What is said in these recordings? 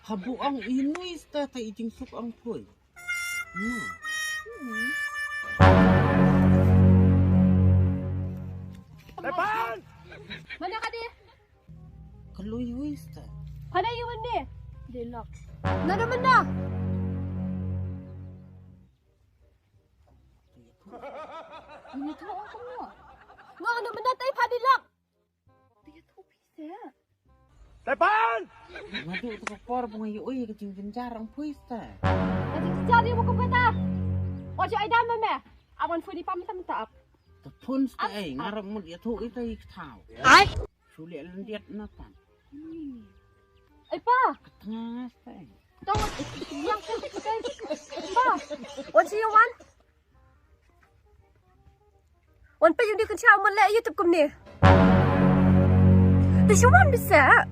habu ang inuy sta ta ijing suk ang phui. Depan! Mana ka di? Kaluy sta. Pada you mandi? Dilak. Nada mana? Ini tu orang semua. Ngah nak mana tay padilak. Dia tu bisa. Depan! Ngadu tu kapor bunga uy kecing bencar ang phui sta. Nanti cari buku kata. Ojo ai dah mame. Awan phui di minta maaf. Tepun sta ngarap mut ya tu itu ikau. Ai. Sulit lendiat natan. Ai pa. Tengah sta. Tong yang pa. What do you want? Wan pa yung di kan siya mo le YouTube kum ni. Di siya wan bisa.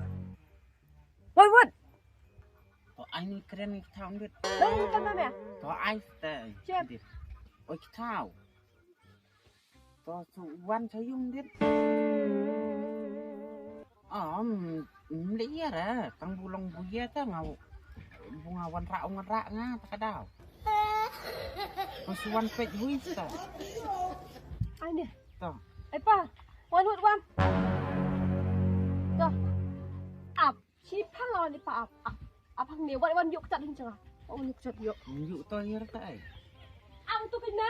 Why what? To anh keren ikau dit. Dari kan mame. To ai sta. Siap. Oi ikau. To suwan sayung dit. Lihat lah, kang bulang buaya tu ngau bunga wanra nga takadaw. Pasuan pet buis ta. Ai ni. To. Ai pa. Wan what wan. Dah. Ap. Chi phang lawan ni pa ap. Ap hang ni wan yuk cat hin chang. Wan yuk cat yuk. Yuk to hier ta ai. Ang tu kena.